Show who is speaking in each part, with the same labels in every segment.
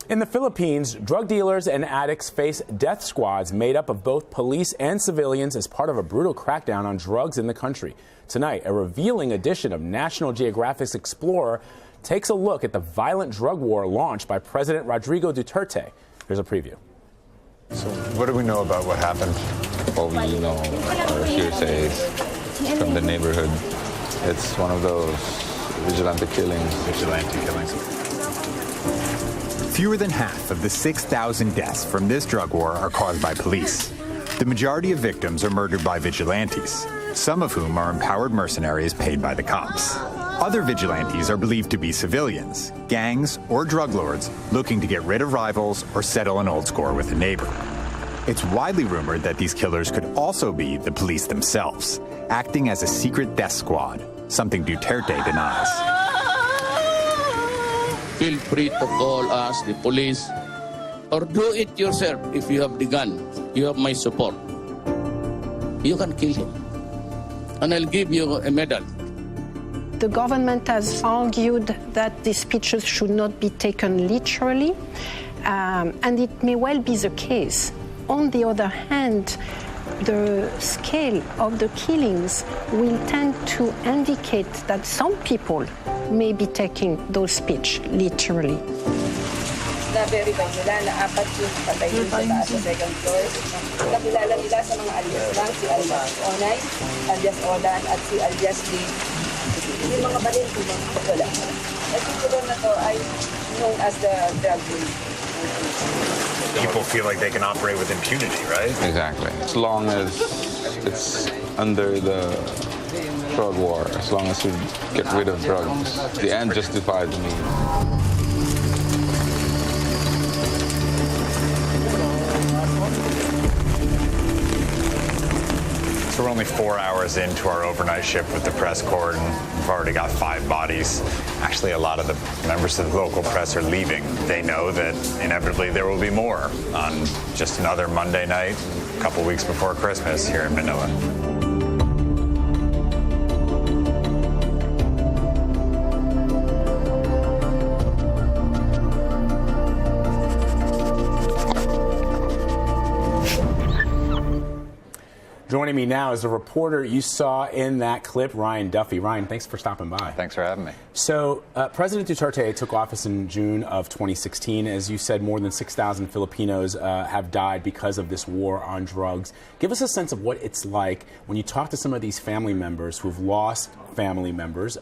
Speaker 1: In the Philippines, drug dealers and addicts face death squads made up of both police and civilians as part of a brutal crackdown on drugs in the country. Tonight, a revealing edition of National Geographic's Explorer takes a look at the violent drug war launched by President Rodrigo Duterte. Here's a preview.
Speaker 2: So what do we know about what happened?
Speaker 3: What we know are hearsays from the neighborhood. It's one of those vigilante killings.
Speaker 4: Fewer than half of the 6,000 deaths from this drug war are caused by police. The majority of victims are murdered by vigilantes, some of whom are empowered mercenaries paid by the cops. Other vigilantes are believed to be civilians, gangs, or drug lords looking to get rid of rivals or settle an old score with a neighbor. It's widely rumored that these killers could also be the police themselves, acting as a secret death squad, something Duterte denies.
Speaker 5: Feel free to call us, the police, or do it yourself if you have the gun. You have my support. You can kill him, and I'll give you a medal.
Speaker 6: The government has argued that these speeches should not be taken literally, and it may well be the case. On the other hand, the scale of the killings will tend to indicate that some people may be taking those speech literally.
Speaker 7: Na-verify nila na 4 yung patay dun sa taas sa second floor. Nakilala nila sa mga alias lang, si alias Onay, alias Olan, at si alias Lee. Yung mga balin, wala. At yung na to ay known as the drug deal.
Speaker 2: People feel like they can operate with impunity, right?
Speaker 3: Exactly. As long as it's under the drug war, as long as we get rid of drugs, the end justifies the means.
Speaker 2: So we're only 4 hours into our overnight shift with the press corps, and we've already got 5 bodies. Actually, a lot of the members of the local press are leaving. They know that inevitably there will be more on just another Monday night, a couple weeks before Christmas here in Manila.
Speaker 1: Joining me now is a reporter you saw in that clip, Ryan Duffy. Ryan, thanks for stopping by.
Speaker 2: Thanks for having me.
Speaker 1: So, President Duterte took office in June of 2016. As you said, more than 6,000 Filipinos have died because of this war on drugs. Give us a sense of what it's like when you talk to some of these family members who've lost family members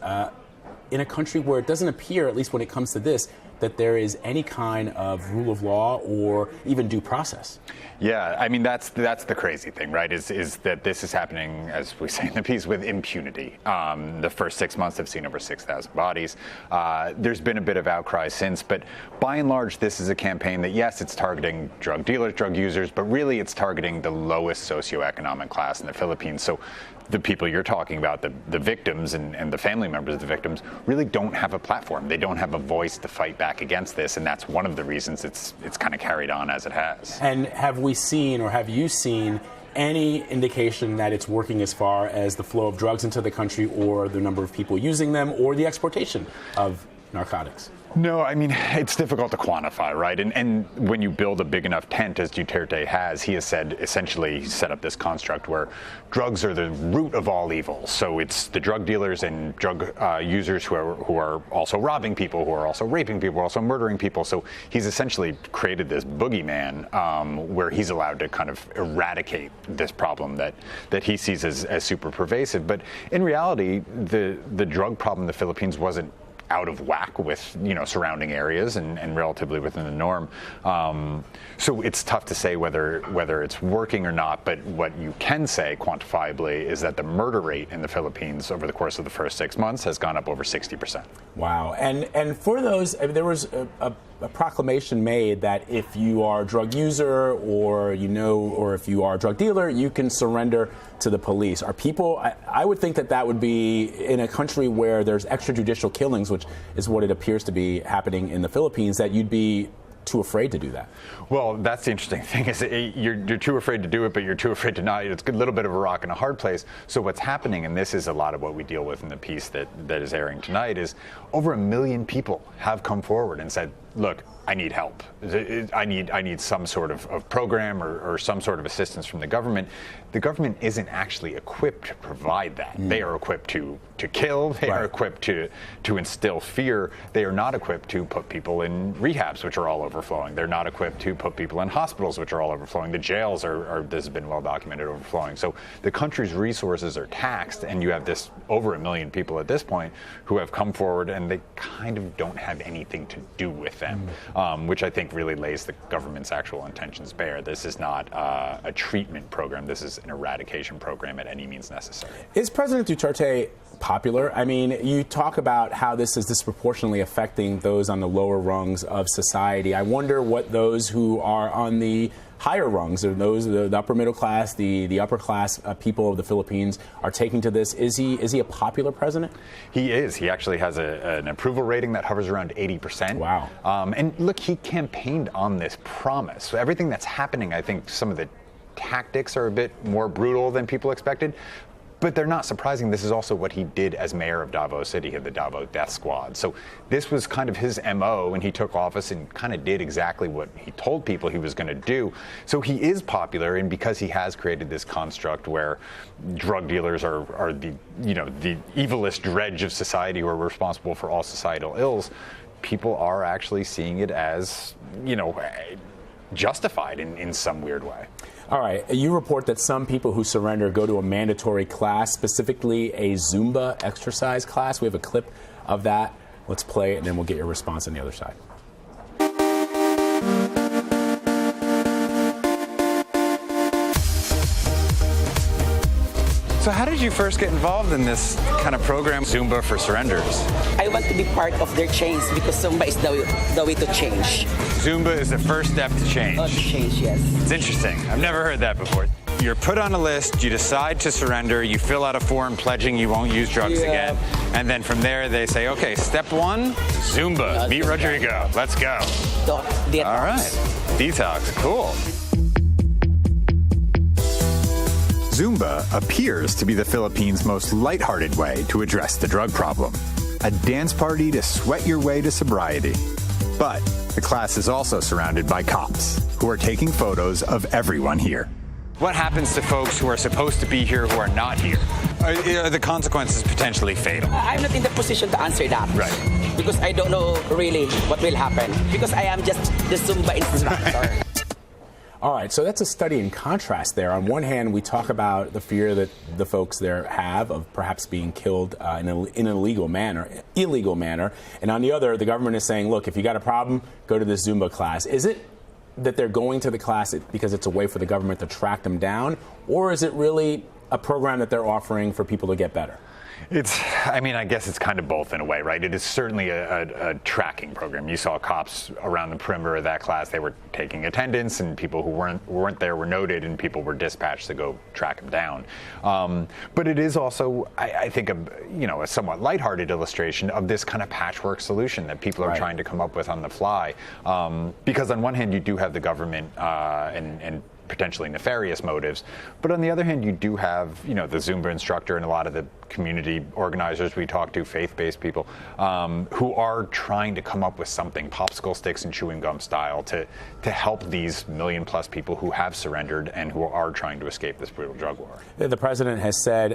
Speaker 1: in a country where it doesn't appear, at least when it comes to this, that there is any kind of rule of law or even due process.
Speaker 2: Yeah, I mean, that's the crazy thing, right, is that this is happening, as we say in the piece, with impunity. The first 6 months have seen over 6,000 bodies. There's been a bit of outcry since, but by and large, this is a campaign that, yes, it's targeting drug dealers, drug users, but really it's targeting the lowest socioeconomic class in the Philippines. So the people you're talking about, the victims and the family members of the victims, really don't have a platform. They don't have a voice to fight back against this, and that's one of the reasons it's kind of carried on as it has.
Speaker 1: And have we seen, or have you seen, any indication that it's working as far as the flow of drugs into the country or the number of people using them or the exportation of narcotics?
Speaker 2: No, I mean, it's difficult to quantify, right? And when you build a big enough tent, as Duterte has, he has said, essentially, he set up this construct where drugs are the root of all evil. So it's the drug dealers and drug users who are also robbing people, who are also raping people, who are also murdering people. So he's essentially created this boogeyman where he's allowed to kind of eradicate this problem that he sees as super pervasive. But in reality, the drug problem in the Philippines wasn't out of whack with surrounding areas and relatively within the norm. So it's tough to say whether it's working or not, but what you can say quantifiably is that the murder rate in the Philippines over the course of the first 6 months has gone up over 60%.
Speaker 1: Wow. And for those, there was a proclamation made that if you are a drug user or if you are a drug dealer, you can surrender to the police. Are people, I would think that would be in a country where there's extrajudicial killings, which is what it appears to be happening in the Philippines, that you'd be too afraid to do that.
Speaker 2: Well, that's the interesting thing is you're too afraid to do it, but you're too afraid to not. It's a little bit of a rock and a hard place. So what's happening, and this is a lot of what we deal with in the piece that is airing tonight, is over 1 million people have come forward and said, look, I need help. I need some sort of program or some sort of assistance from the government isn't actually equipped to provide that. They are equipped to kill. They are equipped to instill fear. They are not equipped to put people in rehabs, which are all overflowing. They're not equipped to put people in hospitals, which are all overflowing. The jails are this has been well documented, overflowing. So the country's resources are taxed, and you have this over 1 million people at this point who have come forward, and they kind of don't have anything to do with them, which I think really lays the government's actual intentions bare. This is not a treatment program. This is an eradication program at any means necessary.
Speaker 1: Is President Duterte popular? I mean, you talk about how this is disproportionately affecting those on the lower rungs of society. I wonder what those who are on the higher rungs, or those the upper middle class, the upper class people of the Philippines are taking to this. Is he a popular president?
Speaker 2: He is. He actually has an approval rating that hovers around 80%.
Speaker 1: Wow.
Speaker 2: And look, he campaigned on this promise. So everything that's happening, I think some of the tactics are a bit more brutal than people expected. But they're not surprising. This is also what he did as mayor of Davao City. He had the Davao Death Squad. So this was kind of his MO when he took office, and kind of did exactly what he told people he was going to do. So he is popular, and because he has created this construct where drug dealers are the evilest dredge of society who are responsible for all societal ills, people are actually seeing it as, justified in some weird way.
Speaker 1: All right. You report that some people who surrender go to a mandatory class, specifically a Zumba exercise class. We have a clip of that. Let's play it, and then we'll get your response on the other side.
Speaker 8: So how did you first get involved in this kind of program, Zumba for Surrenders?
Speaker 9: I want to be part of their change because Zumba is the way to change.
Speaker 8: Zumba is the first step to change.
Speaker 9: Change, yes.
Speaker 8: It's interesting. I've never heard that before. You're put on a list, you decide to surrender, you fill out a form pledging you won't use drugs again, and then from there they say, okay, step 1, Zumba. Meet Rodrigo. Let's go.
Speaker 9: Detox.
Speaker 8: All right. Detox. Cool.
Speaker 4: Zumba appears to be the Philippines' most lighthearted way to address the drug problem. A dance party to sweat your way to sobriety. But the class is also surrounded by cops who are taking photos of everyone here.
Speaker 8: What happens to folks who are supposed to be here who are not here? Are the consequences potentially fatal?
Speaker 9: I'm not in the position to answer that.
Speaker 8: Right.
Speaker 9: Because I don't know really what will happen. Because I am just the Zumba instructor.
Speaker 1: All right, so that's a study in contrast there. On one hand, we talk about the fear that the folks there have of perhaps being killed in an illegal manner. And on the other, the government is saying, look, if you got a problem, go to this Zumba class. Is it that they're going to the class because it's a way for the government to track them down? Or is it really a program that they're offering for people to get better?
Speaker 2: I guess it's kind of both in a way, right? It is certainly a tracking program. You saw cops around the perimeter of that class. They were taking attendance, and people who weren't there were noted, and people were dispatched to go track them down. But it is also, I think, a somewhat lighthearted illustration of this kind of patchwork solution that people are trying to come up with on the fly. Because on one hand, you do have the government and potentially nefarious motives, but on the other hand, you do have, the Zumba instructor and a lot of the community organizers we talk to, faith-based people, who are trying to come up with something, popsicle sticks and chewing gum style, to help these million-plus people who have surrendered and who are trying to escape this brutal drug war.
Speaker 1: The president has said,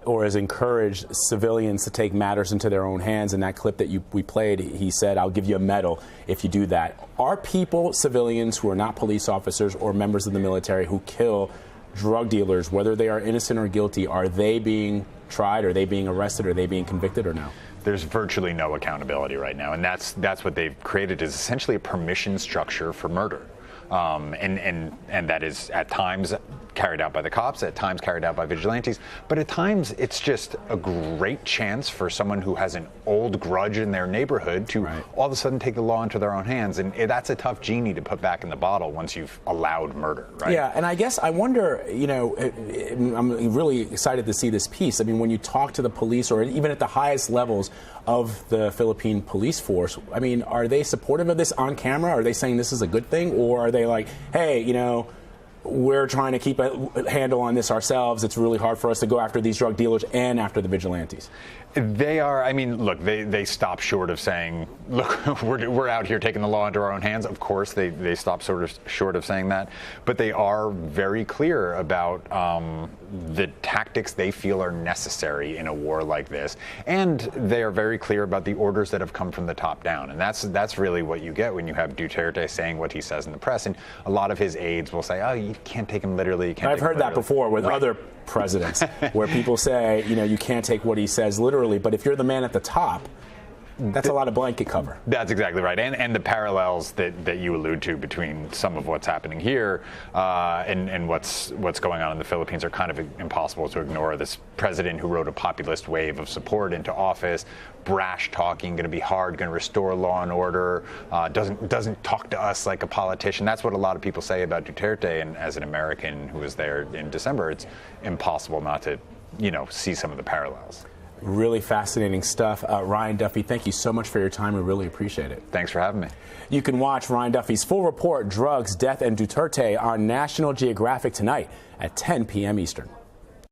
Speaker 1: or has encouraged civilians to take matters into their own hands. In that clip that we played, he said, I'll give you a medal if you do that. Are people, civilians who are not police officers or members of the military, who kill drug dealers, whether they are innocent or guilty, are they being tried? Are they being arrested? Are they being convicted, or no?
Speaker 2: There's virtually no accountability right now, and that's what they've created, is essentially a permission structure for murder. And that is at times carried out by the cops, at times carried out by vigilantes, but at times it's just a great chance for someone who has an old grudge in their neighborhood to all of a sudden take the law into their own hands, and that's a tough genie to put back in the bottle once you've allowed murder, right?
Speaker 1: Yeah, and I guess I wonder, I'm really excited to see this piece. I mean, when you talk to the police, or even at the highest levels of the Philippine police force, I mean, are they supportive of this on camera? Are they saying this is a good thing? Or are they like, hey, we're trying to keep a handle on this ourselves. It's really hard for us to go after these drug dealers and after the vigilantes.
Speaker 2: They are, I mean, look, they stop short of saying, look, we're out here taking the law into our own hands. Of course, they stop short of saying that. But they are very clear about the tactics they feel are necessary in a war like this. And they are very clear about the orders that have come from the top down. And that's really what you get when you have Duterte saying what he says in the press. And a lot of his aides will say, oh, you can't take him literally.
Speaker 1: I've heard that before with other presidents where people say, you can't take what he says literally, but if you're the man at the top, that's a lot of blanket cover.
Speaker 2: That's exactly right. And the parallels that you allude to between some of what's happening here and what's going on in the Philippines are kind of impossible to ignore. This president who rode a populist wave of support into office, brash talking, going to be hard, going to restore law and order, doesn't talk to us like a politician. That's what a lot of people say about Duterte. And as an American who was there in December, it's impossible not to, see some of the parallels.
Speaker 1: Really fascinating stuff. Ryan Duffy, thank you so much for your time. We really appreciate it.
Speaker 2: Thanks for having me.
Speaker 1: You can watch Ryan Duffy's full report, Drugs, Death, and Duterte on National Geographic tonight at 10 p.m. Eastern.